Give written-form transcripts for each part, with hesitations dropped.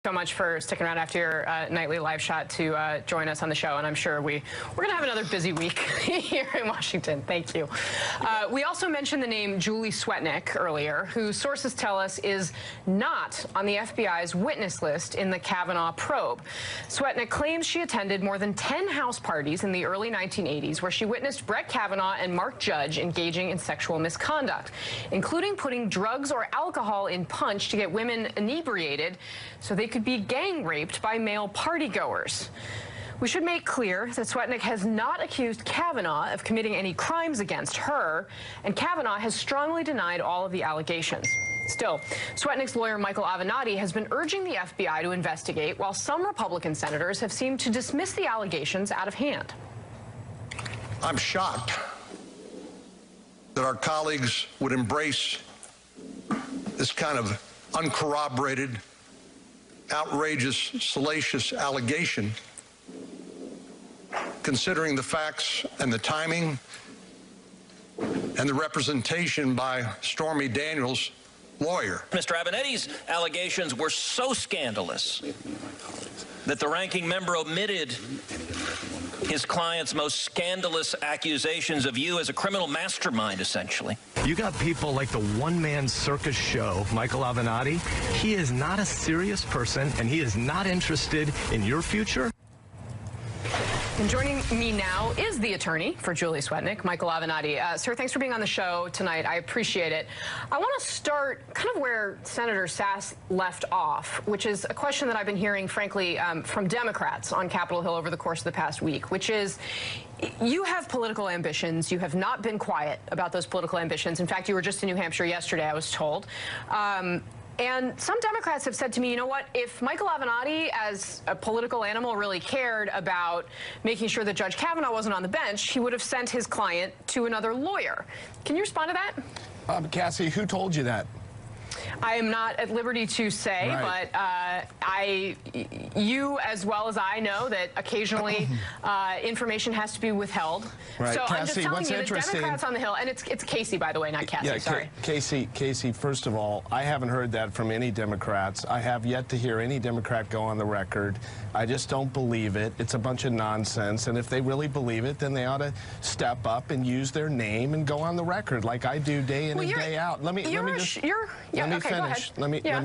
So much for sticking around after your nightly live shot to join us on the show, and I'm sure we're going to have another busy week here in Washington. Thank you. We also mentioned the name Julie Swetnick earlier, who sources tell us is not on the FBI's witness list in the Kavanaugh probe. Swetnick claims she attended more than 10 house parties in the early 1980s where she witnessed Brett Kavanaugh and Mark Judge engaging in sexual misconduct, including putting drugs or alcohol in punch to get women inebriated so they could be gang raped by male partygoers. We should make clear that Swetnick has not accused Kavanaugh of committing any crimes against her, and Kavanaugh has strongly denied all of the allegations. Still, Swetnick's lawyer, Michael Avanati, has been urging the FBI to investigate, while some Republican senators have seemed to dismiss the allegations out of hand. I'm shocked that our colleagues would embrace this kind of uncorroborated, outrageous, salacious allegation, considering the facts and the timing and the representation by Stormy Daniels' lawyer. Mr. Avanati's allegations were so scandalous that the ranking member omitted his client's most scandalous accusations of you as a criminal mastermind, essentially. You got people like the one-man circus show, Michael Avanati. He is not a serious person, and he is not interested in your future. And joining me now is the attorney for Julie Swetnick, Michael Avanati. Sir, thanks for being on the show tonight. I appreciate it. I want to start kind of where Senator Sass left off, which is a question that I've been hearing, frankly, from Democrats on Capitol Hill over the course of the past week, which is, you have political ambitions. You have not been quiet about those political ambitions. In fact, you were just in New Hampshire yesterday, I was told. And some Democrats have said to me, you know what, if Michael Avenatti, as a political animal, really cared about making sure that Judge Kavanaugh wasn't on the bench, he would have sent his client to another lawyer. Can you respond to that? Cassie, who told you that? I am not at liberty to say, right. But you, as well as I, know that occasionally information has to be withheld. Right. So Cassie, I'm just telling you, the Democrats on the Hill, and it's Casey, by the way, not Cassie, yeah, sorry. Casey, first of all, I haven't heard that from any Democrats. I have yet to hear any Democrat go on the record. I just don't believe it. It's a bunch of nonsense, and if they really believe it, then they ought to step up and use their name and go on the record like I do day in and day out. Let me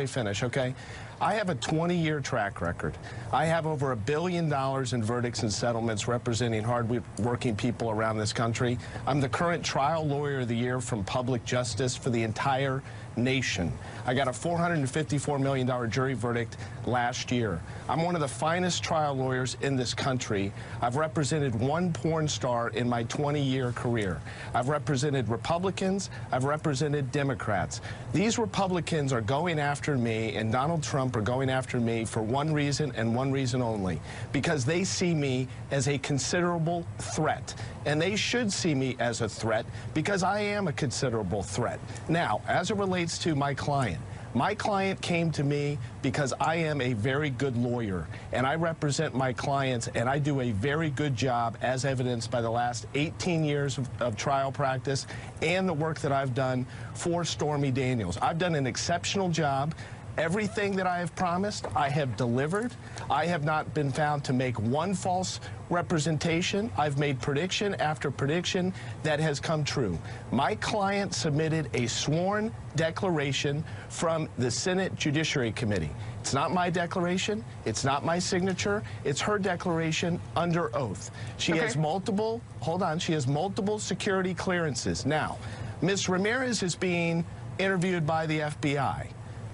finish, okay? I have a 20-year track record. I have over $1 billion in verdicts and settlements representing hard-working people around this country. I'm the current trial lawyer of the year from Public Justice for the entire nation. I got a $454 million jury verdict last year. I'm one of the finest trial lawyers in this country. I've represented one porn star in my 20-year career. I've represented Republicans. I've represented Democrats. These Republicans are going after me, and Donald Trump are going after me for one reason and one reason only, because they see me as a considerable threat. And they should see me as a threat because I am a considerable threat. Now, as it relates to my client came to me because I am a very good lawyer, and I represent my clients, and I do a very good job, as evidenced by the last 18 years of trial practice and the work that I've done for Stormy Daniels. I've done an exceptional job. Everything that I have promised, I have delivered. I have not been found to make one false representation. I've made prediction after prediction that has come true. My client submitted a sworn declaration from the Senate Judiciary Committee. It's not my declaration. It's not my signature. It's her declaration under oath. She has multiple, she has multiple security clearances. Now, Ms. Ramirez is being interviewed by the FBI.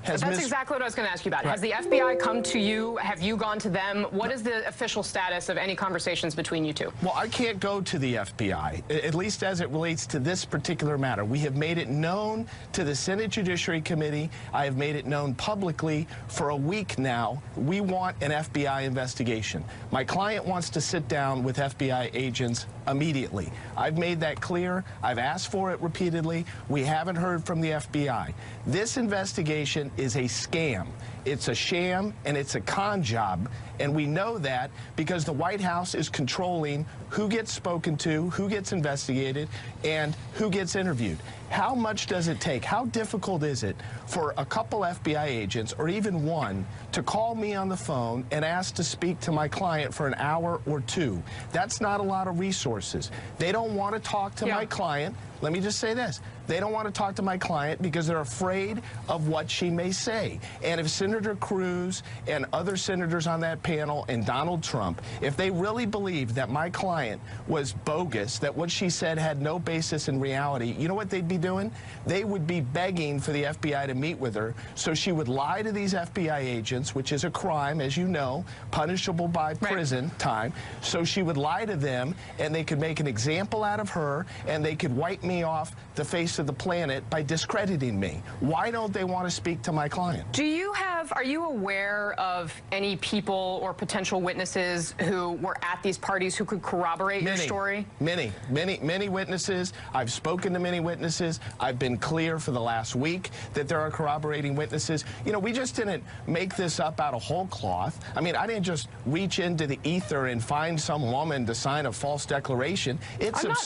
That's exactly what I was going to ask you about. Right. Has the FBI come to you? Have you gone to them? What is the official status of any conversations between you two? Well, I can't go to the FBI, at least as it relates to this particular matter. We have made it known to the Senate Judiciary Committee. I have made it known publicly for a week now. We want an FBI investigation. My client wants to sit down with FBI agents immediately. I've made that clear. I've asked for it repeatedly. We haven't heard from the FBI. This investigation is a scam. it's a sham and it's a con job. And we know that because the White House is controlling who gets spoken to, who gets investigated, and who gets interviewed. How much does it take? How difficult is it for a couple FBI agents, or even one, to call me on the phone and ask to speak to my client for an hour or two? That's not a lot of resources. They don't want to talk to my client. Let me just say this. They don't want to talk to my client because they're afraid of what she may say. And if Senator Cruz and other senators on that panel and Donald Trump, if they really believed that my client was bogus, that what she said had no basis in reality, you know what they'd be doing? They would be begging for the FBI to meet with her so she would lie to these FBI agents, which is a crime, as you know, punishable by prison time. So she would lie to them, and they could make an example out of her, and they could wipe me off the face of the planet by discrediting me. Why don't they want to speak to my client? Are you aware of any people or potential witnesses who were at these parties who could corroborate your story? Many witnesses. I've spoken to many witnesses. I've been clear for the last week that there are corroborating witnesses. You know, we just didn't make this up out of whole cloth. I mean, I didn't just reach into the ether and find some woman to sign a false declaration.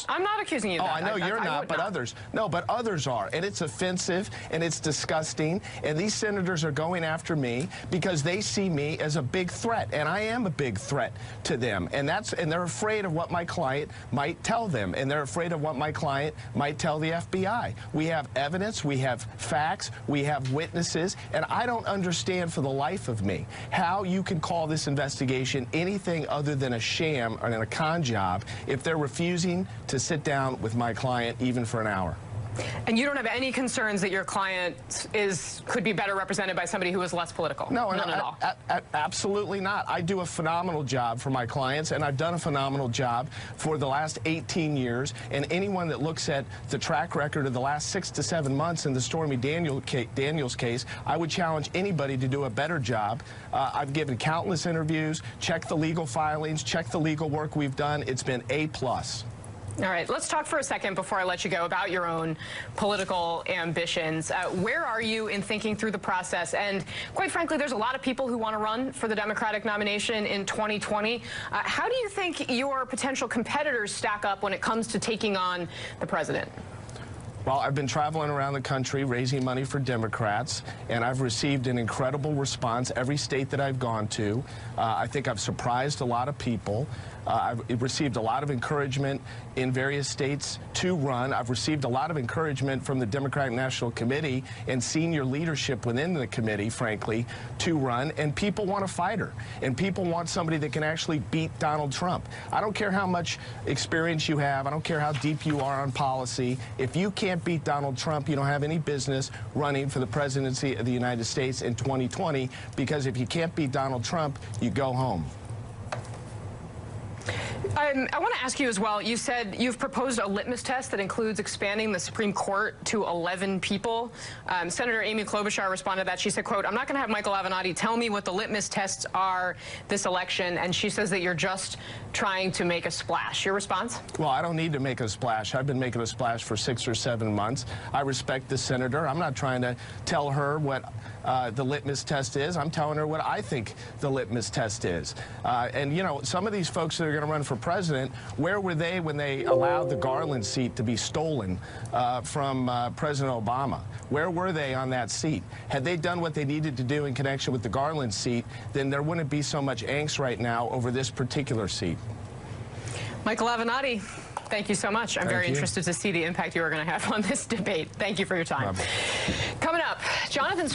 I'm not accusing you of that. I know you're not, but others. No, but others are. And it's offensive and it's disgusting. And these senators are going after me because they see me as a big threat. And I am a big threat to them. And they're afraid of what my client might tell them. And they're afraid of what my client might tell the FBI. We have evidence, we have facts, we have witnesses. And I don't understand for the life of me how you can call this investigation anything other than a sham and a con job if they're refusing to sit down with my client even for an hour. And you don't have any concerns that your client could be better represented by somebody who is less political? No, none at all. Absolutely not. I do a phenomenal job for my clients, and I've done a phenomenal job for the last 18 years. And anyone that looks at the track record of the last 6 to 7 months in the Stormy Daniels case, I would challenge anybody to do a better job. I've given countless interviews, checked the legal filings, checked the legal work we've done. It's been A+. All right, let's talk for a second before I let you go about your own political ambitions. Where are you in thinking through the process? And quite frankly, there's a lot of people who want to run for the Democratic nomination in 2020. How do you think your potential competitors stack up when it comes to taking on the president? Well, I've been traveling around the country raising money for Democrats, and I've received an incredible response every state that I've gone to. I think I've surprised a lot of people. I've received a lot of encouragement in various states to run. I've received a lot of encouragement from the Democratic National Committee and senior leadership within the committee, frankly, to run. And people want a fighter. And people want somebody that can actually beat Donald Trump. I don't care how much experience you have. I don't care how deep you are on policy. If you can't beat Donald Trump, you don't have any business running for the presidency of the United States in 2020, because if you can't beat Donald Trump, you go home. I want to ask you as well, you said you've proposed a litmus test that includes expanding the Supreme Court to 11 people. Senator Amy Klobuchar responded to that. She said, quote, "I'm not going to have Michael Avenatti tell me what the litmus tests are this election." And she says that you're just trying to make a splash. Your response? Well, I don't need to make a splash. I've been making a splash for 6 or 7 months. I respect the senator. I'm not trying to tell her what the litmus test is. I'm telling her what I think the litmus test is. And, you know, some of these folks that are going to run for president, where were they when they allowed the Garland seat to be stolen from President Obama? Where were they on that seat? Had they done what they needed to do in connection with the Garland seat, then there wouldn't be so much angst right now over this particular seat. Michael Avenatti, thank you so much. I'm very interested to see the impact you are going to have on this debate. Thank you for your time. Coming up, Jonathan